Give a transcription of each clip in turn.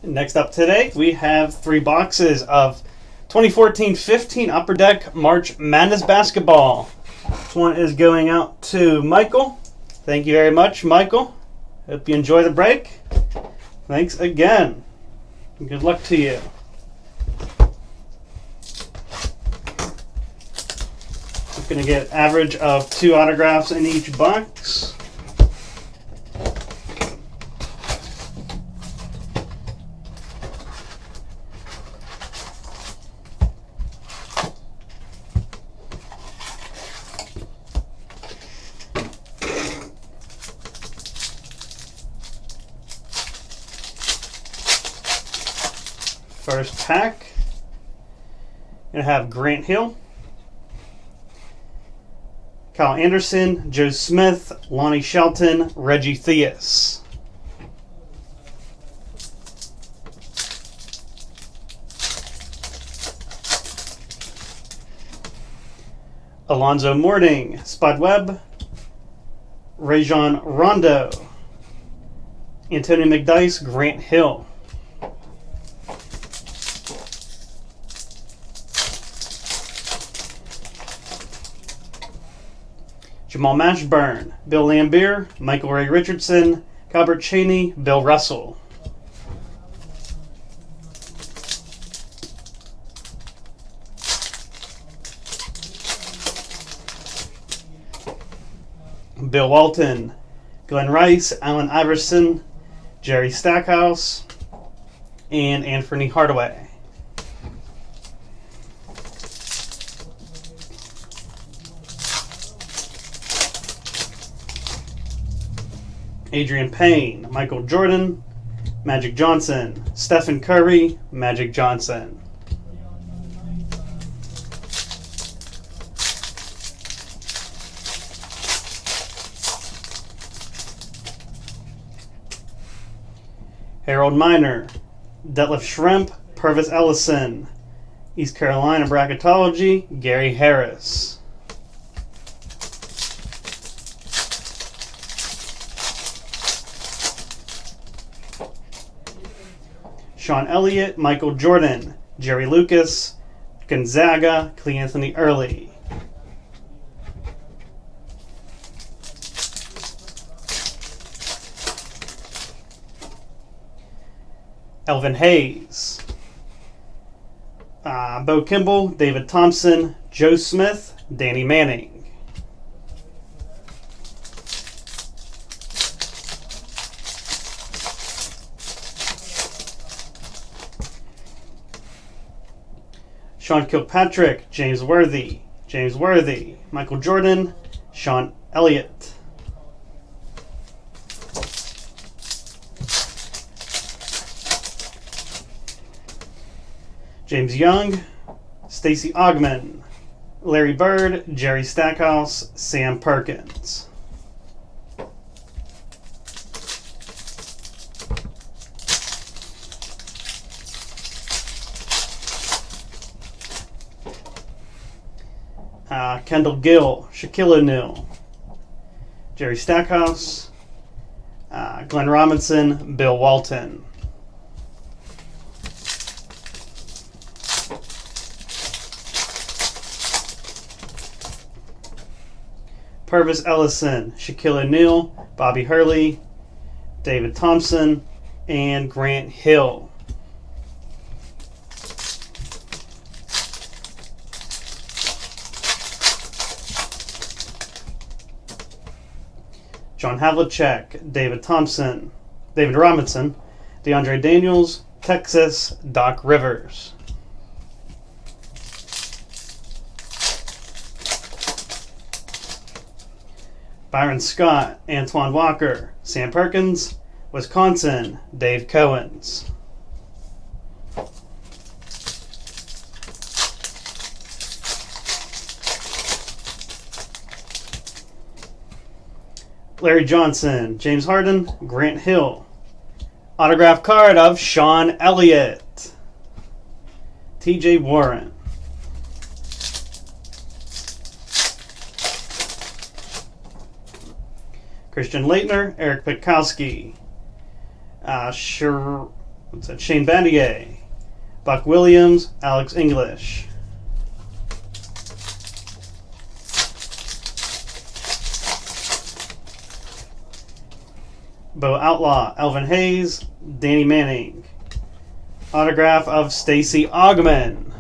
Next up today, we have 3 boxes of 2014-15 Upper Deck March Madness Basketball. This one is going out to Michael. Thank you very much, Michael. Hope you enjoy the break. Thanks again. Good luck to you. I'm going to get average of 2 autographs in each box. First pack, going to have Grant Hill, Kyle Anderson, Joe Smith, Lonnie Shelton, Reggie Theus. Alonzo Mourning, Spud Webb, Rajon Rondo, Antonio McDyess, Grant Hill. Jamal Mashburn, Bill Laimbeer, Michael Ray Richardson, Calbert Cheney, Bill Russell. Bill Walton, Glenn Rice, Allen Iverson, Jerry Stackhouse, and Anthony Hardaway. Adrian Payne, Michael Jordan, Magic Johnson, Stephen Curry, Magic Johnson. Harold Miner, Detlef Schrempf, Purvis Ellison, East Carolina Bracketology, Gary Harris. Sean Elliott, Michael Jordan, Jerry Lucas, Gonzaga, Cleanthony Early. Elvin Hayes, Bo Kimball, David Thompson, Joe Smith, Danny Manning. Sean Kilpatrick, James Worthy, Michael Jordan, Sean Elliott. James Young, Stacey Augmon, Larry Bird, Jerry Stackhouse, Sam Perkins. Kendall Gill, Shaquille O'Neal, Jerry Stackhouse, Glenn Robinson, Bill Walton. Purvis Ellison, Shaquille O'Neal, Bobby Hurley, David Thompson, and Grant Hill. John Havlicek, David Thompson, David Robinson, DeAndre Daniels, Texas, Doc Rivers. Byron Scott, Antoine Walker, Sam Perkins, Wisconsin, Dave Cowens. Larry Johnson, James Harden, Grant Hill. Autograph card of Sean Elliott. TJ Warren. Christian Laettner, Eric Pitkowski, What's that? Shane Battier, Buck Williams, Alex English. Bo Outlaw, Elvin Hayes, Danny Manning. Autograph of Stacey Augmon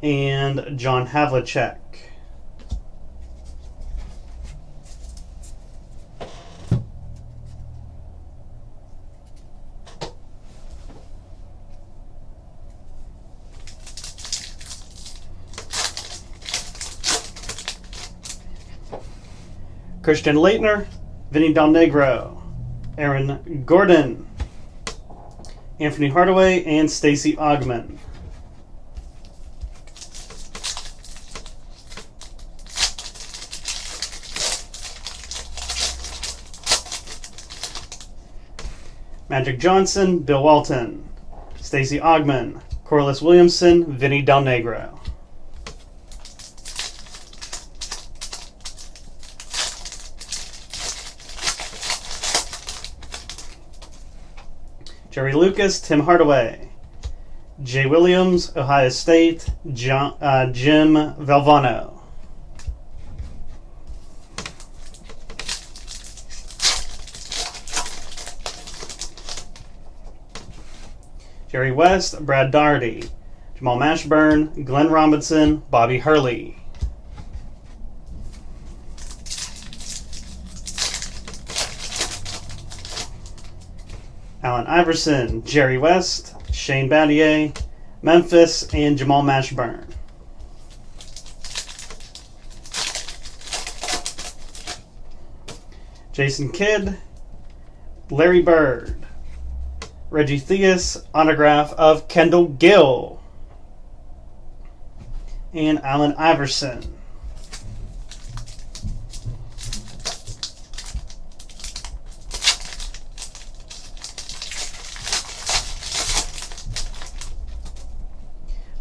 and John Havlicek. Christian Leitner, Vinny Del Negro, Aaron Gordon, Anthony Hardaway, and Stacey Augmon. Magic Johnson, Bill Walton, Stacey Augmon, Corliss Williamson, Vinny Del Negro. Jerry Lucas, Tim Hardaway, Jay Williams, Ohio State, Jim Valvano. Jerry West, Brad Daugherty, Jamal Mashburn, Glenn Robinson, Bobby Hurley. Allen Iverson, Jerry West, Shane Battier, Memphis, and Jamal Mashburn. Jason Kidd, Larry Bird, Reggie Theus, autograph of Kendall Gill, and Allen Iverson.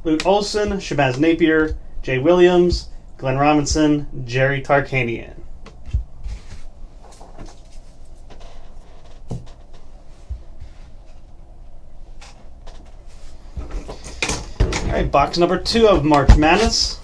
Luke Olson, Shabazz Napier, Jay Williams, Glenn Robinson, Jerry Tarkanian. All right, box number 2 of March Madness.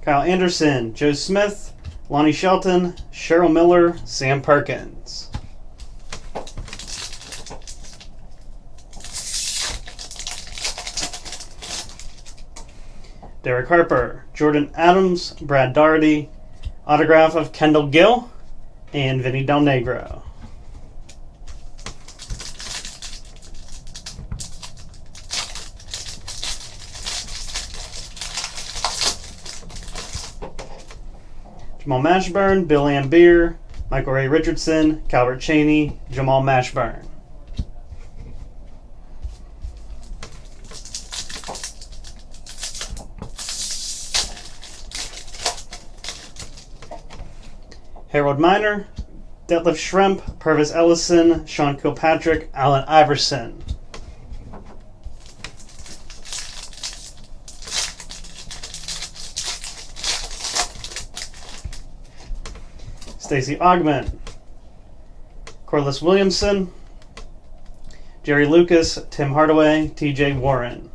Kyle Anderson, Joe Smith, Lonnie Shelton, Cheryl Miller, Sam Perkins. Derek Harper, Jordan Adams, Brad Daugherty, autograph of Kendall Gill, and Vinny Del Negro. Jamal Mashburn, Bill Lambier, Michael Ray Richardson, Calvert Chaney, Jamal Mashburn. Harold Miner, Detlef Schrempf, Purvis Ellison, Sean Kilpatrick, Allen Iverson. Stacey Augmon, Corliss Williamson, Jerry Lucas, Tim Hardaway, TJ Warren.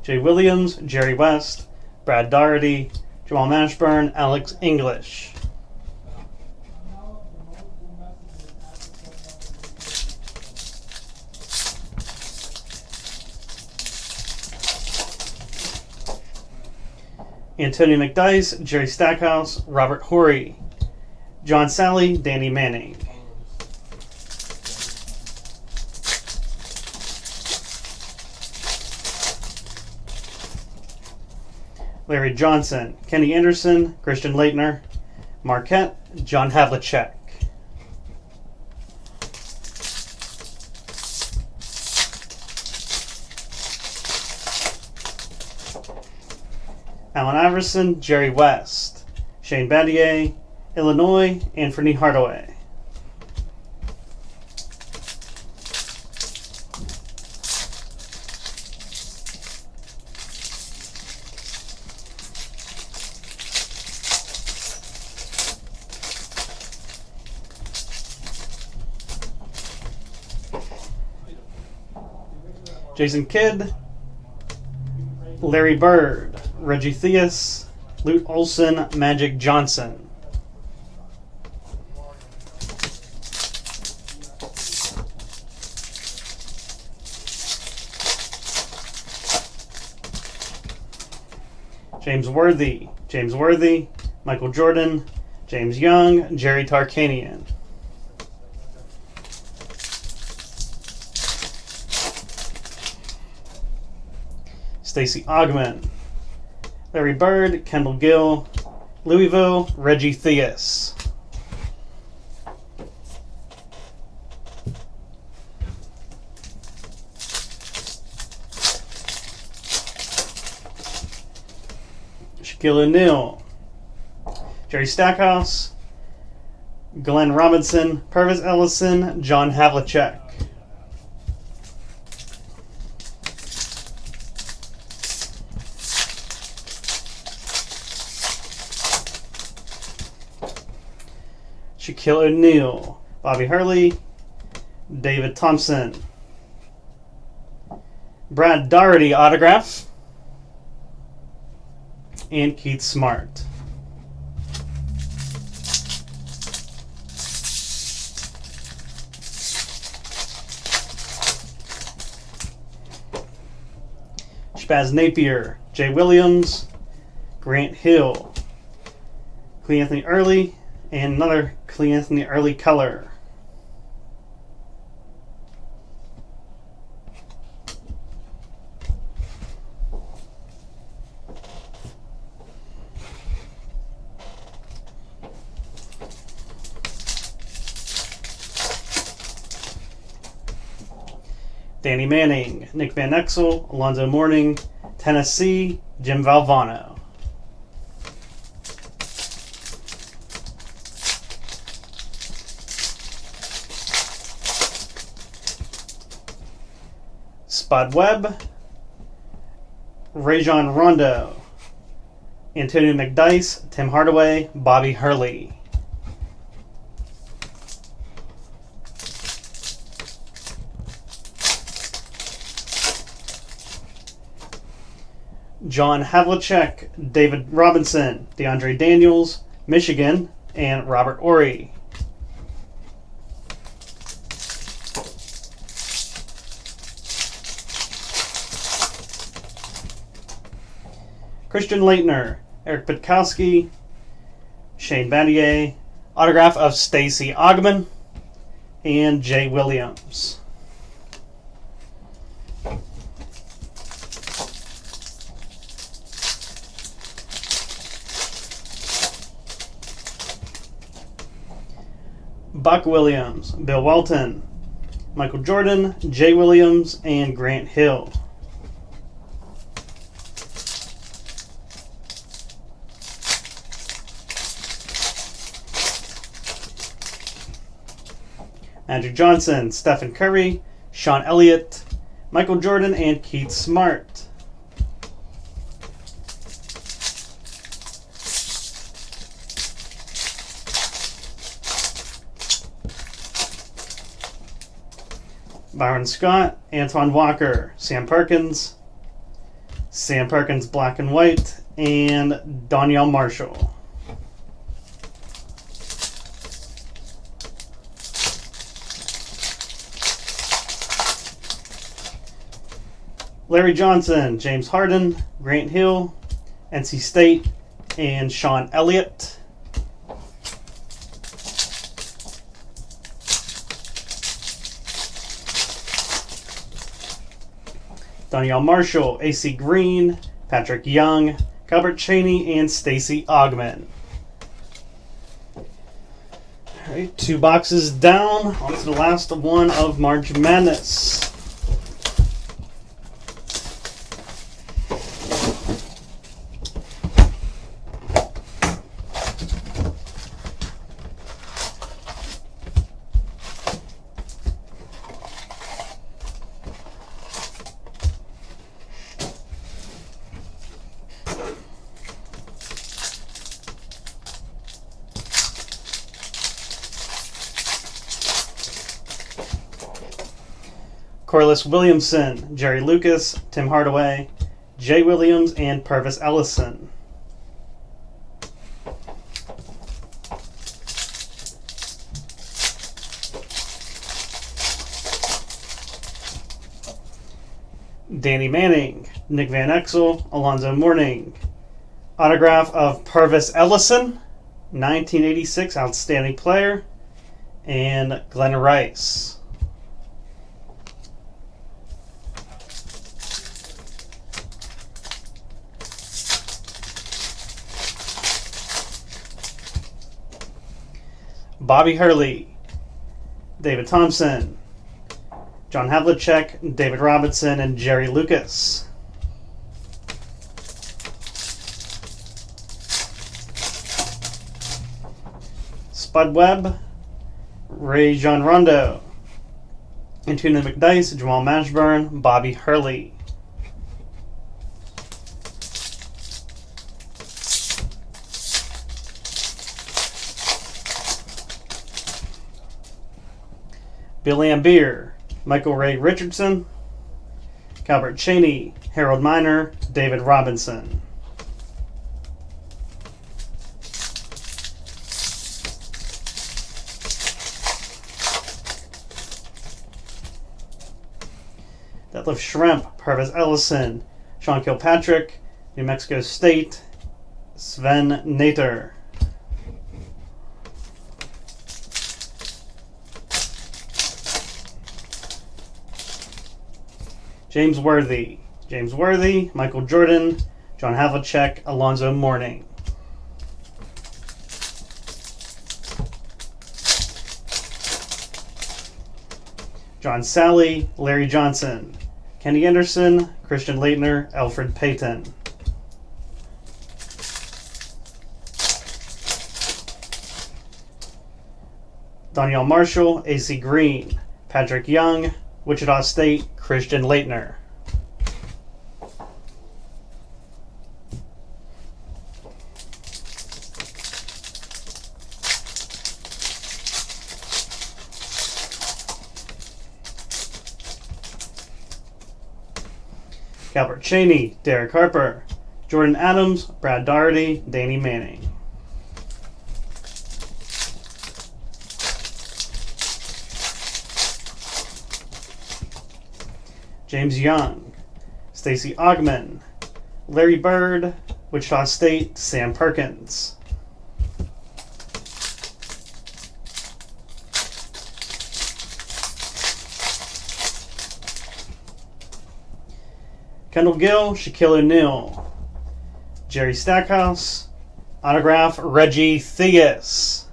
Jay Williams, Jerry West, Brad Daugherty, Jamal Mashburn, Alex English. Antonio McDyess, Jerry Stackhouse, Robert Horry, John Sally, Danny Manning. Larry Johnson, Kenny Anderson, Christian Laettner, Marquette, John Havlicek. Allen Iverson, Jerry West, Shane Battier, Illinois, Anthony Hardaway. Jason Kidd, Larry Bird, Reggie Theus, Lute Olson, Magic Johnson. James Worthy, Michael Jordan, James Young, Jerry Tarkanian. Stacey Augmon, Larry Bird, Kendall Gill, Louisville, Reggie Theus. Shaquille O'Neal, Jerry Stackhouse, Glenn Robinson, Purvis Ellison, John Havlicek. Shaquille O'Neal, Bobby Hurley, David Thompson, Brad Daugherty autograph, and Keith Smart. Shabazz Napier, Jay Williams, Grant Hill, Clee Anthony Early, and another Clee Anthony Early color. Danny Manning, Nick Van Exel, Alonzo Mourning, Tennessee, Jim Valvano. Spud Webb, Rajon Rondo, Antonio McDyess, Tim Hardaway, Bobby Hurley. John Havlicek, David Robinson, DeAndre Daniels, Michigan, and Robert Horry. Christian Laettner, Eric Pitkowski, Shane Battier, autograph of Stacey Augmon, and Jay Williams. Buck Williams, Bill Walton, Michael Jordan, Jay Williams, and Grant Hill. Andrew Johnson, Stephen Curry, Sean Elliott, Michael Jordan, and Keith Smart. Byron Scott, Antoine Walker, Sam Perkins black and white, and Donyell Marshall. Larry Johnson, James Harden, Grant Hill, NC State, and Sean Elliott. Donyell Marshall, AC Green, Patrick Young, Calbert Cheney, and Stacey Ogman. Alright, 2 boxes down. On to the last one of March Madness. Corliss Williamson, Jerry Lucas, Tim Hardaway, Jay Williams, and Purvis Ellison. Danny Manning, Nick Van Exel, Alonzo Mourning. Autograph of Purvis Ellison, 1986 Outstanding Player, and Glenn Rice. Bobby Hurley, David Thompson, John Havlicek, David Robinson, and Jerry Lucas. Spud Webb, Ray John Rondo, Antonio McDyess, Jamal Mashburn, Bobby Hurley. Bill Lambier, Michael Ray Richardson, Calbert Cheney, Harold Miner, David Robinson. Detlef Schrempf, Purvis Ellison, Sean Kilpatrick, New Mexico State, Sven Nater. James Worthy, Michael Jordan, John Havlicek, Alonzo Mourning. John Sally, Larry Johnson, Kenny Anderson, Christian Laettner, Alfred Payton. Danielle Marshall, AC Green, Patrick Young, Wichita State, Christian Laettner. Calbert Cheney, Derek Harper, Jordan Adams, Brad Daugherty, Danny Manning. James Young, Stacey Ogman, Larry Bird, Wichita State, Sam Perkins. Kendall Gill, Shaquille O'Neal, Jerry Stackhouse, autograph Reggie Theus,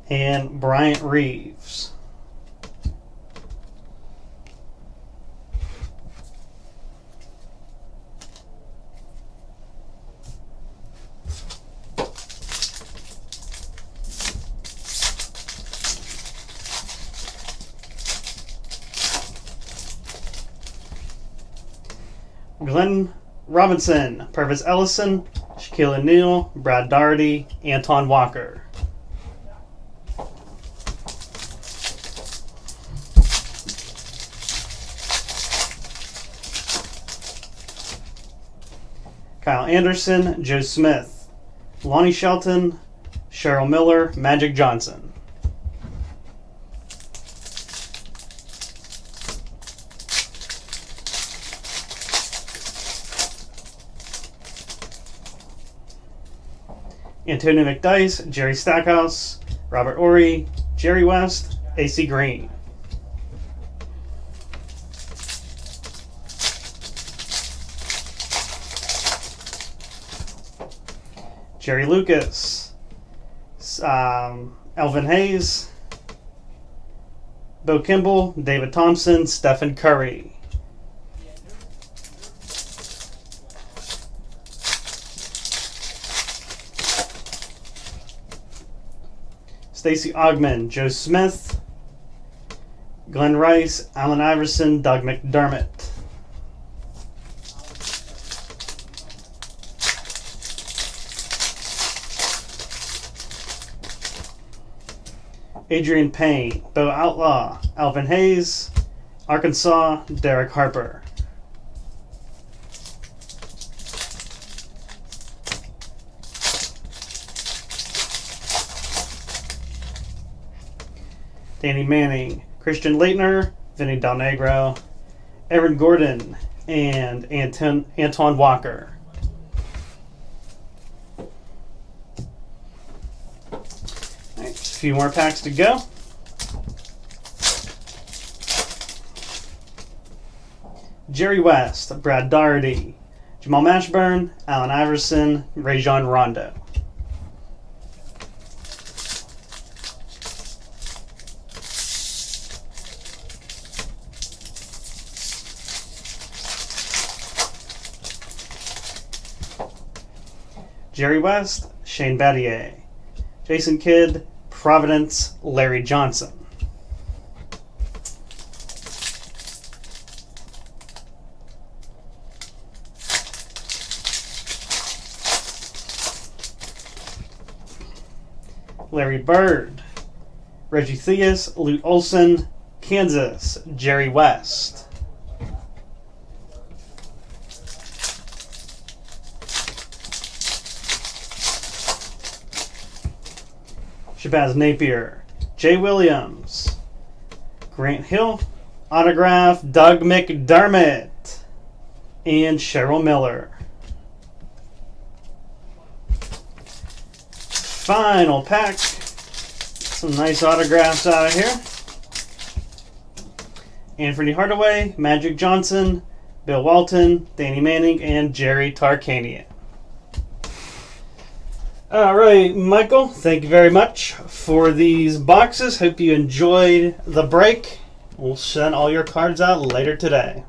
and Bryant Reeves. Glenn Robinson, Purvis Ellison, Shaquille O'Neal, Brad Daugherty, Anton Walker. Kyle Anderson, Joe Smith, Lonnie Shelton, Cheryl Miller, Magic Johnson. Antonio McDyess, Jerry Stackhouse, Robert Horry, Jerry West, AC Green. Jerry Lucas, Elvin Hayes, Bo Kimball, David Thompson, Stephen Curry. Stacey Ogman, Joe Smith, Glenn Rice, Allen Iverson, Doug McDermott. Adrian Payne, Bo Outlaw, Alvin Hayes, Arkansas, Derek Harper. Danny Manning, Christian Leitner, Vinny Del Negro, Aaron Gordon, and Antoine Walker. Alright, just a few more packs to go. Jerry West, Brad Daugherty, Jamal Mashburn, Allen Iverson, Rajon Rondo. Jerry West, Shane Battier, Jason Kidd, Providence, Larry Johnson. Larry Bird, Reggie Theus, Lute Olson, Kansas, Jerry West. Shabazz Napier, Jay Williams, Grant Hill, autograph Doug McDermott, and Cheryl Miller. Final pack. Some nice autographs out of here. Anthony Hardaway, Magic Johnson, Bill Walton, Danny Manning, and Jerry Tarkanian. All right, Michael, thank you very much for these boxes. Hope you enjoyed the break. We'll send all your cards out later today.